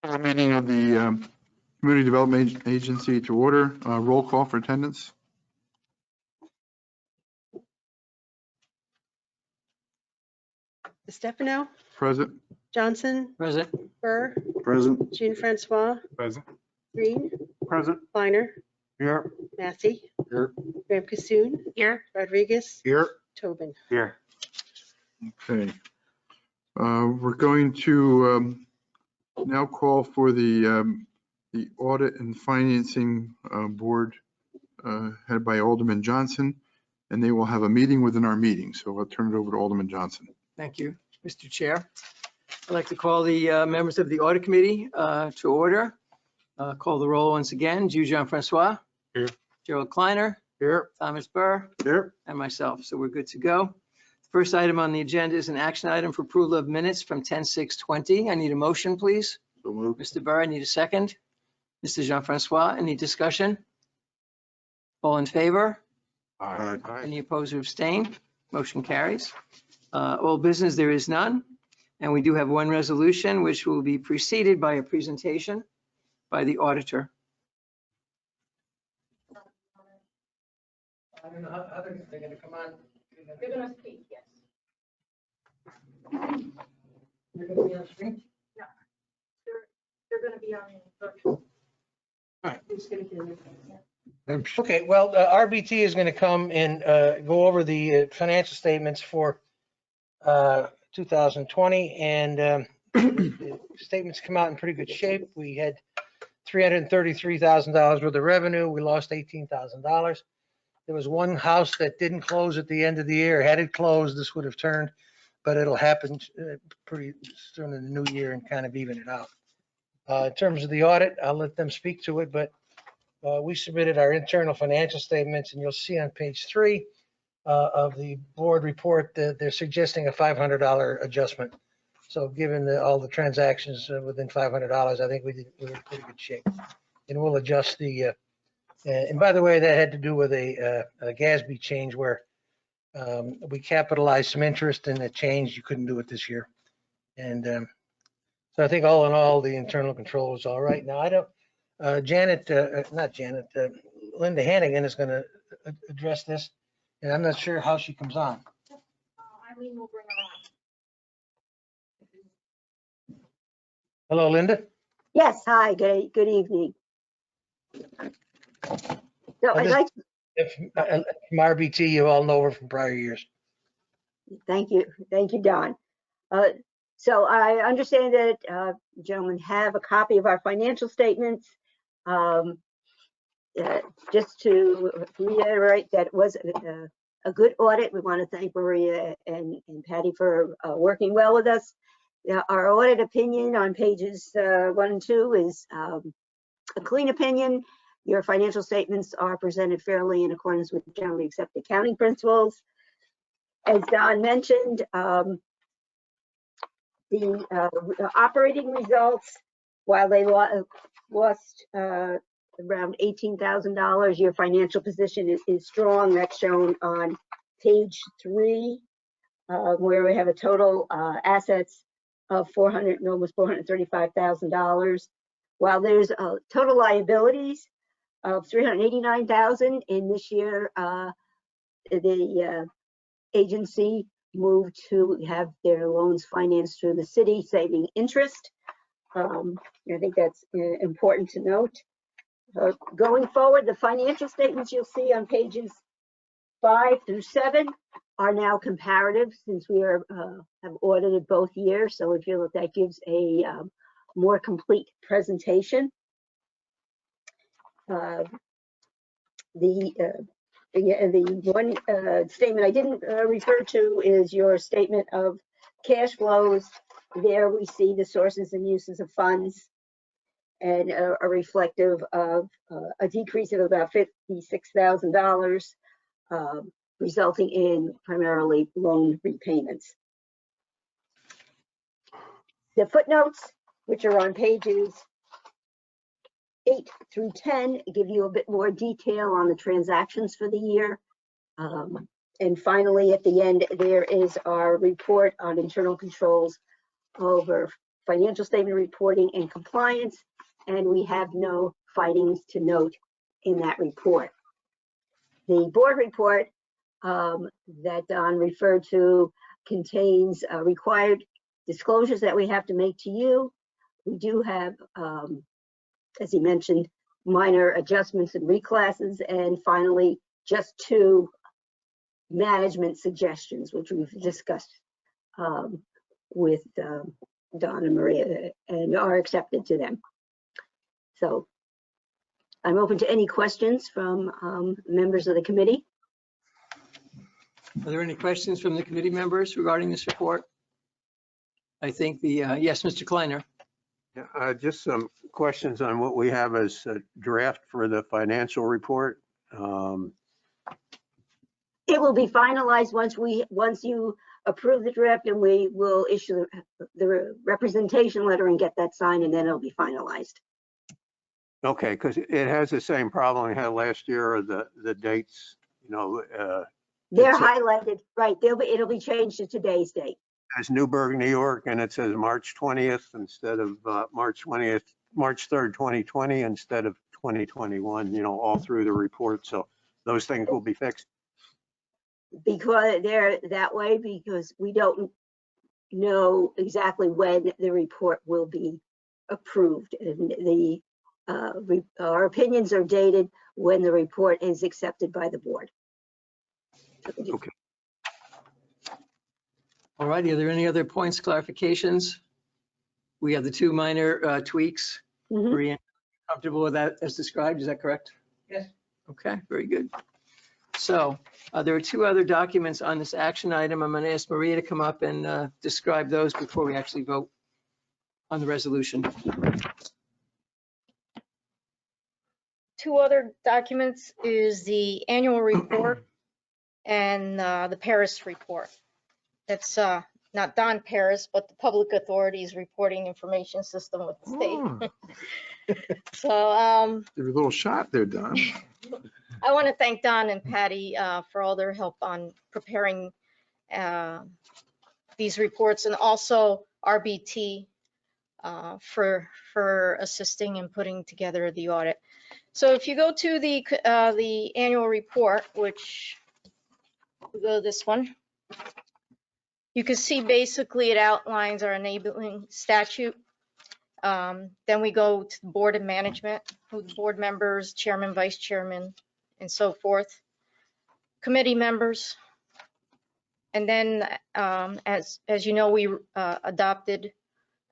The meeting of the Community Development Agency to order. Roll call for attendance. Stefano, Present. Johnson, Present. Burr, Present. Jean-Francois, Present. Green, Present. Kleiner, Here. Massey, Here. Graham Cassoon, Here. Rodriguez, Here. Tobin. Here. Okay. We're going to now call for the Audit and Financing Board headed by Alderman Johnson, and they will have a meeting within our meeting. So I'll turn it over to Alderman Johnson. Thank you, Mr. Chair. I'd like to call the members of the Audit Committee to order. Call the roll once again. Jean-Francois. Here. Gerald Kleiner. Here. Thomas Burr. Here. And myself. So we're good to go. First item on the agenda is an action item for approval of minutes from 10/6/20. I need a motion, please. So moved. Mr. Burr, I need a second. Mr. Jean-Francois, any discussion? All in favor? Aye. Any opposed or abstain? Motion carries. All business, there is none. And we do have one resolution, which will be preceded by a presentation by the auditor. I don't know how they're going to come on. They're going to speak, yes. They're going to be on screen? They're going to be on virtual. All right. Who's going to do it? Okay, well, RBT is going to come and go over the financial statements for 2020, and the statements come out in pretty good shape. We had $333,000 worth of revenue. We lost $18,000. There was one house that didn't close at the end of the year. Had it closed, this would have turned, but it'll happen pretty soon in the new year and kind of even it out. In terms of the audit, I'll let them speak to it, but we submitted our internal financial statements, and you'll see on page 3 of the board report that they're suggesting a $500 adjustment. So given all the transactions within $500, I think we're in pretty good shape. And we'll adjust the, and by the way, that had to do with a GASB change where we capitalized some interest and it changed. You couldn't do it this year. And so I think all in all, the internal control is all right. Now, I don't, Linda Hannigan is going to address this, and I'm not sure how she comes on. Eileen will bring her on. Hello, Linda. Yes, hi, good evening. So I'd like, From RBT, you all know her from prior years. thank you, Don. So I understand that gentlemen have a copy of our financial statements. Just to reiterate that it was a good audit. We want to thank Maria and Patty for working well with us. Our audit opinion on pages 1 and 2 is a clean opinion. Your financial statements are presented fairly in accordance with generally accepted accounting principles. As Don mentioned, the operating results, while they lost around $18,000, your financial position is strong. That's shown on page 3, where we have a total assets of almost $435,000, while there's total liabilities of $389,000. In this year, the agency moved to have their loans financed through the city, saving interest. I think that's important to note. Going forward, the financial statements you'll see on pages 5 through 7 are now comparative, since we have audited both years. So we feel that gives a more complete presentation. The one statement I didn't refer to is your statement of cash flows. There we see the sources and uses of funds, and are reflective of a decrease of about $56,000, resulting in primarily loan repayments. The footnotes, which are on pages 8 through 10, give you a bit more detail on the transactions for the year. And finally, at the end, there is our report on internal controls over financial statement reporting and compliance, and we have no findings to note in that report. The board report that Don referred to contains required disclosures that we have to make to you. We do have, as he mentioned, minor adjustments and reclasses, and finally, just 2 management suggestions, which we've discussed with Don and Maria and are accepted to them. So I'm open to any questions from members of the committee. Are there any questions from the committee members regarding this report? I think yes, Mr. Kleiner. Yeah, just some questions on what we have as a draft for the financial report. It will be finalized once you approve the draft, and we will issue the representation letter and get that signed, and then it'll be finalized. Okay, because it has the same problem we had last year, of the dates, you know. They're It's a- highlighted, right? It'll be changed to today's date. As Newburgh, New York, and it says March 20th instead of March 20th, March 3rd, 2020 instead of 2021, you know, all through the report. So those things will be fixed. Because they're that way because we don't know exactly when the report will be approved, and our opinions are dated when the report is accepted by the board. Okay. All righty, are there any other points, clarifications? We have the 2 minor tweaks. Mhm. Maria, comfortable with that as described, is that correct? Yes. Okay, very good. So there are 2 other documents on this action item. I'm going to ask Maria to come up and describe those before we actually vote on the resolution. 2 other documents is the annual report and the Paris report. That's not Don Paris, but the Public Authorities Reporting Information System with the state. So Give you a little shot there, Don. I want to thank Don and Patty for all their help on preparing these reports, and also RBT for assisting in putting together the audit. So if you go to the annual report, which we go to this one, you can see basically it outlines our enabling statute. Then we go to the board of management, who the board members, chairman, vice chairman, and so forth, committee members. And then as you know, we adopted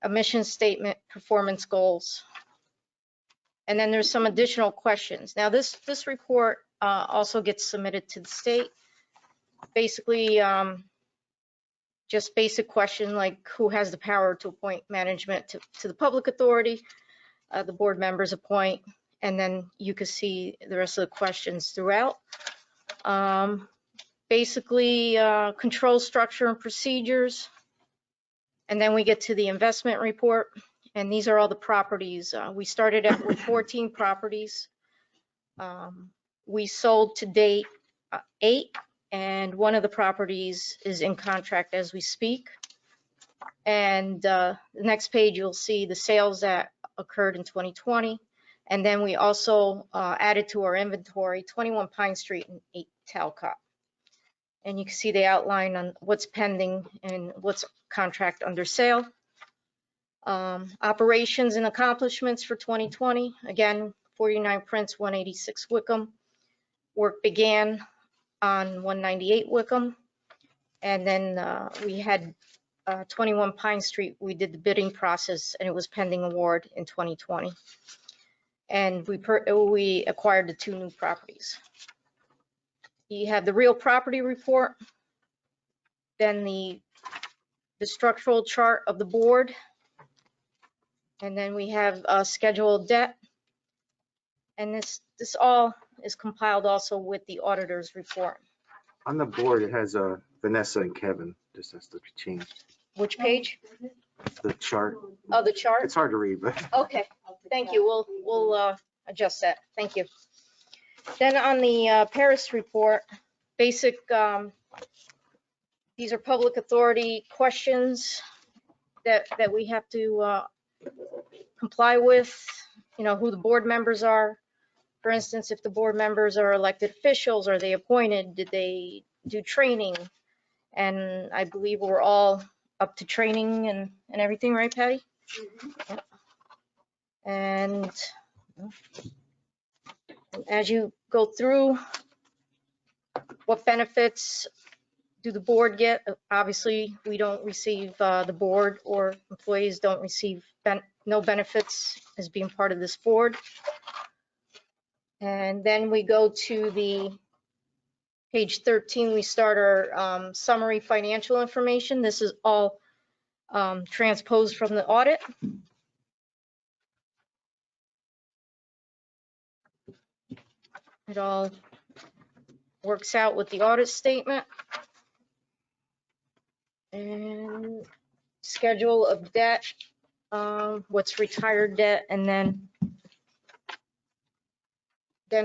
a mission statement, performance goals. And then there's some additional questions. Now this report also gets submitted to the state. Basically, just basic question like who has the power to appoint management to the public authority, the board members appoint, and then you can see the rest of the questions throughout. Basically, control structure and procedures. And then we get to the investment report. And these are all the properties. We started out with 14 properties. We sold to date 8, and one of the properties is in contract as we speak. And the next page, you'll see the sales that occurred in 2020. And then we also added to our inventory 21 Pine Street and 8 Talcott. And you can see the outline on what's pending and what's contract under sale. Operations and accomplishments for 2020. Again, 49 Prince, 186 Wickham. Work began on 198 Wickham. And then we had 21 Pine Street. We did the bidding process and it was pending award in 2020. And we acquired the 2 new properties. You have the real property report, then the structural chart of the board, and then we have scheduled debt. And this all is compiled also with the auditor's report. On the board, it has Vanessa and Kevin. This has to be changed. Which page? The chart. Oh, the chart? It's hard to read, but Okay, thank you. We'll adjust that. Thank you. Then on the Paris report, basic, these are public authority questions. that we have to comply with, who the board members are. For instance, if the board members are elected officials, are they appointed? Did they do training? And I believe we're all up to training and everything, right, Patty? Yep. And as you go through, what benefits do the board get? Obviously, we don't receive, the board or employees don't receive no benefits as being part of this board. And then we go to the page 13, we start our summary financial information. This is all transposed from the audit. It all works out with the audit statement. And schedule of debt, what's retired debt, and then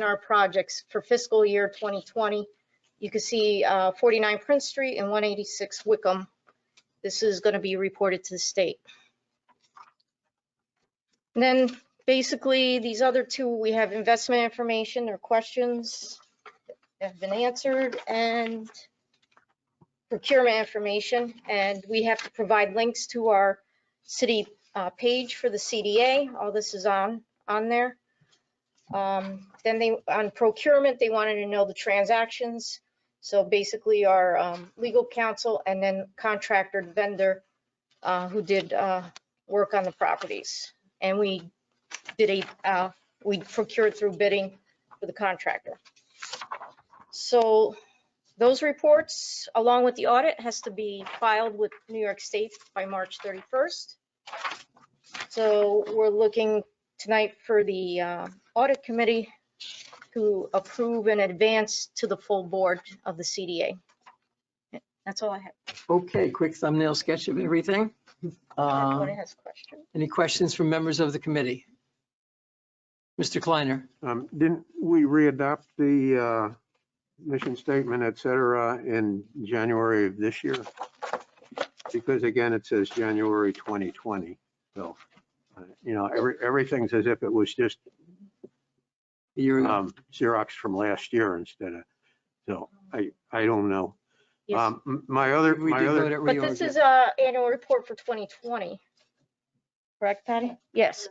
our projects for fiscal year 2020. You can see 49 Prince Street and 186 Wickham. This is going to be reported to the state. And then basically these other two, we have investment information or questions that have been answered, and procurement information. And we have to provide links to our city page for the CDA. All this is on there. Then on procurement, they wanted to know the transactions. So basically our legal counsel and then contractor vendor who did work on the properties. And we procured through bidding for the contractor. So those reports, along with the audit, has to be filed with New York State by March 31st. So we're looking tonight for the audit committee to approve in advance to the full board of the CDA. That's all I have. Okay, quick thumbnail sketch of everything. Everyone has questions. Any questions from members of the committee? Mr. Kleiner? Didn't we readopt the mission statement, et cetera, in January of this year? Because again, it says January 2020. So, everything's as if it was just Xerox from last year instead of, so I don't know. Yes. But this is annual report for 2020. Correct, Patty? Yes.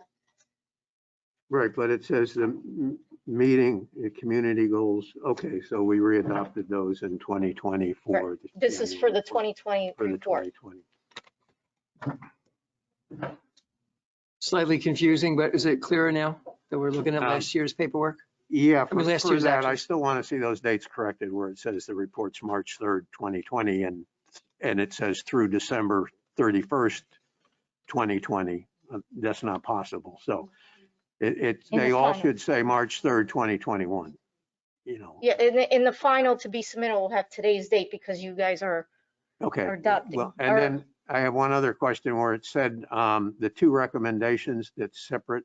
Right, but it says the meeting, the community goals. Okay, so we readopted those in 2020 for. Right. This is for the 2020 for the report. 2020. Slightly confusing, but is it clearer now that we're looking at last year's paperwork? Yeah, I mean, last for year's that, I actions. still want to see those dates corrected where it says the report's March 3rd, 2020, and it says through December 31st, 2020. That's not possible. So they all should say March 3rd, 2021, Yeah, in the final to be submitted, we'll have today's date because you guys are Okay. adopting. Well, and then I have one other question where it said the two recommendations that separate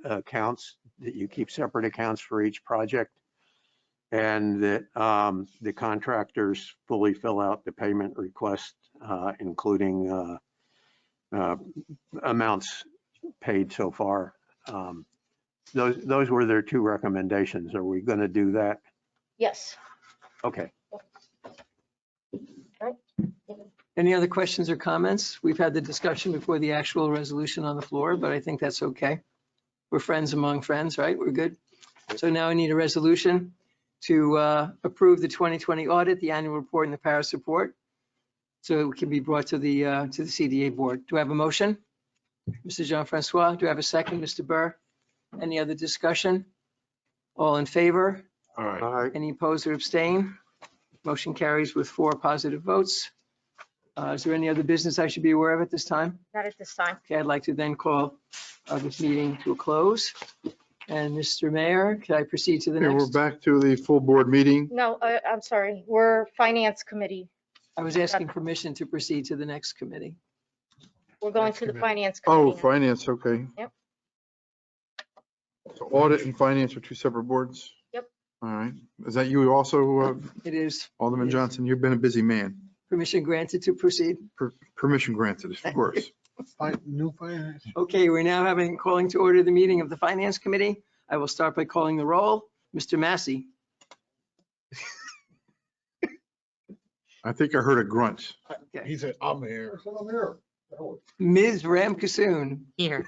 accounts, that you keep separate accounts for each project, and that the contractors fully fill out the payment request, including amounts paid so far. Those were their two recommendations. Are we going to do that? Yes. Okay. Any other questions or comments? We've had the discussion before the actual resolution on the floor, but I think that's okay. We're friends among friends, right? We're good. So now I need a resolution to approve the 2020 audit, the annual report, and the Paris report, so it can be brought to the CDA board. Do I have a motion? Mr. Jean-Francois, do I have a second? Mr. Burr? Any other discussion? All in favor? All right. All right. Any opposed or abstain? Motion carries with 4 positive votes. Is there any other business I should be aware of at this time? Not at this time. Okay, I'd like to then call this meeting to a close. And Mr. Mayor, could I proceed to the Okay, we're next? back to the full board meeting. No, I'm sorry. We're finance committee. I was asking permission to proceed to the next committee. We're going to the finance Oh, committee. now. finance, okay. Yep. So audit and finance are two separate boards? Yep. All right. Is that you also, It is Alderman Yes. Johnson? You've been a busy man. permission granted to proceed. Permission granted, of course. New finance. Okay, we're now calling to order the meeting of the Finance Committee. I will start by calling the roll. Mr. Massey, I think I heard a grunt. okay. He said, I'm here. Ms. Ramkasoon, Here.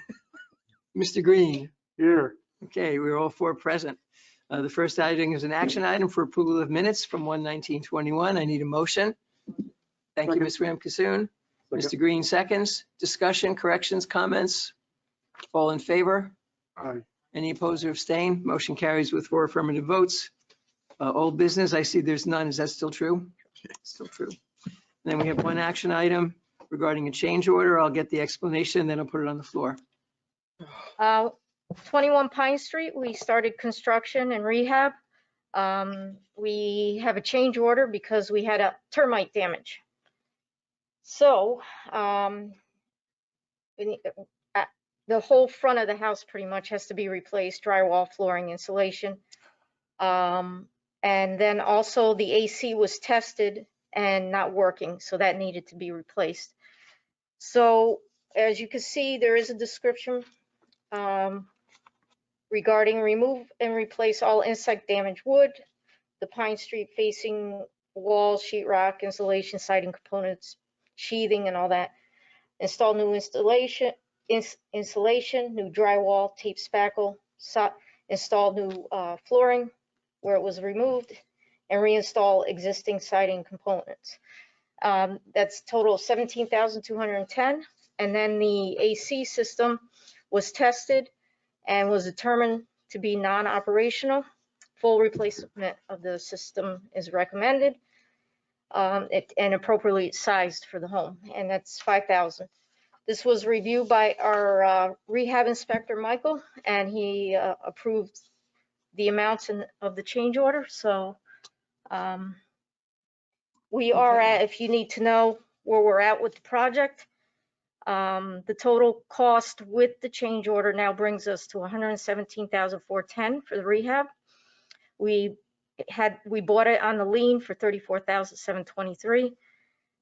Mr. Green. Here. Okay, we're all four present. The first item is an action item for approval of minutes from 1/19/21. I need a motion. Thank you, Ms. Ramkasoon. Mr. Green seconds. Discussion, corrections, comments? All in favor? Aye. Any opposed or abstain? Motion carries with 4 affirmative votes. Old business, I see there's none. Is that still true? Still true. Then we have one action item regarding a change order. I'll get the explanation, then I'll put it on the floor. 21 Pine Street, we started construction and rehab. We have a change order because we had a termite damage. So the whole front of the house pretty much has to be replaced, drywall, flooring, insulation. And then also the AC was tested and not working, so that needed to be replaced. So as you can see, there is a description regarding remove and replace all insect damaged wood, the Pine Street facing walls, sheetrock, insulation, siding components, sheathing and all that. Install new insulation, new drywall, tape spackle, install new flooring where it was removed, and reinstall existing siding components. That's total of $17,210. And then the AC system was tested and was determined to be non-operational. Full replacement of the system is recommended and appropriately sized for the home, and that's $5,000. This was reviewed by our rehab inspector, Michael, and he approved the amounts of the change order. So we are at, if you need to know where we're at with the project, the total cost with the change order now brings us to $117,410 for the rehab. We bought it on the lien for $34,723.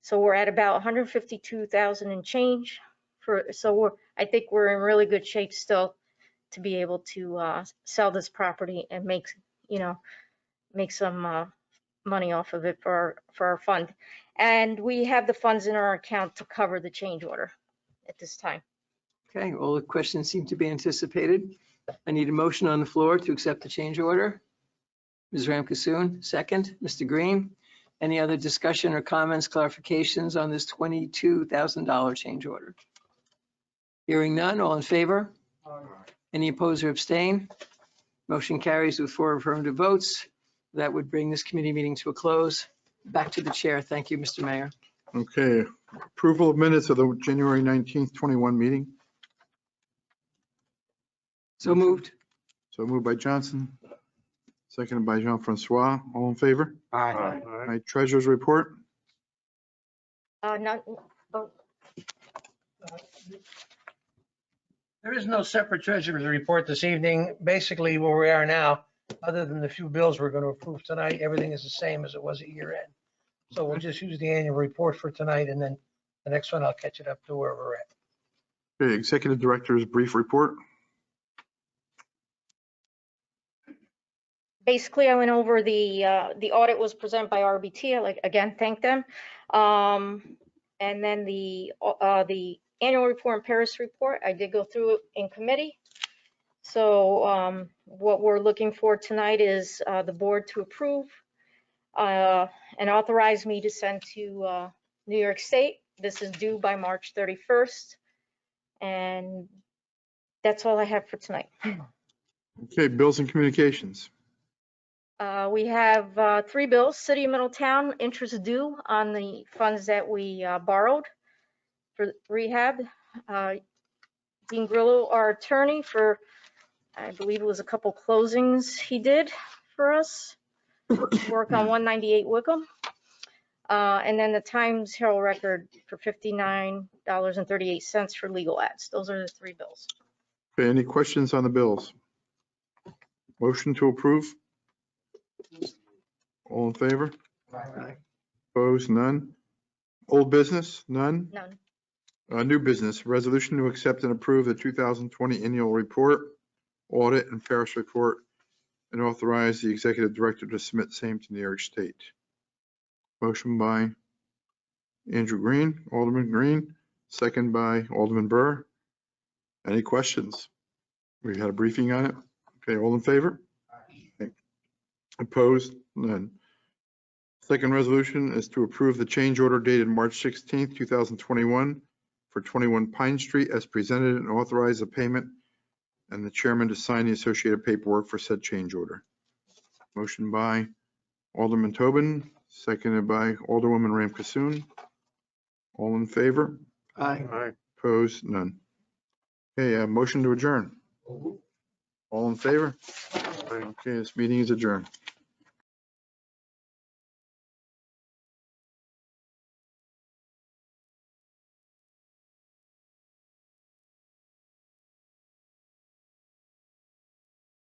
So we're at about $152,000 and change. I think we're in really good shape still to be able to sell this property and make some money off of it for our fund. And we have the funds in our account to cover the change order at this time. Okay, all the questions seem to be anticipated. I need a motion on the floor to accept the change order. Ms. Ramkasoon, second. Mr. Green, any other discussion or comments, clarifications on this $22,000 change order? Hearing none, all in favor? Any opposed or abstain? Motion carries with 4 affirmative votes. That would bring this committee meeting to a close. Back to the chair. Thank you, Mr. Mayor. Okay, approval of minutes of the January 19th, 21 meeting. So moved. So moved by Johnson, seconded by Jean-Francois. All in favor? Aye. All right, treasurer's report. There is no separate treasurer's report this evening. Basically, where we are now, other than the few bills we're going to approve tonight, everything is the same as it was at year end. So we'll just use the annual report for tonight, and then the next one, I'll catch it up to where we're at. Okay, executive director's brief report. Basically, I went over the audit was presented by RBT. I again thank them. And then the annual report and Paris report, I did go through it in committee. So what we're looking for tonight is the board to approve and authorize me to send to New York State. This is due by March 31st. And that's all I have for tonight. Okay, bills and communications. We have 3 bills. City of Middletown, interest due on the funds that we borrowed for rehab. Dean Grillo, our attorney, for, I believe it was a couple closings he did for us. Work on 198 Wickham. And then the Times Herald Record for $59.38 for legal ads. Those are the 3 bills. Okay, any questions on the bills? Motion to approve? All in favor? Aye. Opposed? None. Old business? None. None. New business, resolution to accept and approve the 2020 annual report, audit and Ferris report, and authorize the executive director to submit same to New York State. Motion by Andrew Green, Alderman Green, second by Alderman Burr. Any questions? We had a briefing on it. Okay, all in favor? Okay. Opposed? None. Second resolution is to approve the change order dated March 16th, 2021 for 21 Pine Street as presented and authorize the payment and the chairman to sign the associated paperwork for said change order. Motion by Alderman Tobin, seconded by Alderwoman Ram Kasoon. All in favor? Aye. Aye. Opposed? None. Okay, motion to adjourn. All in favor? Okay, this meeting is adjourned.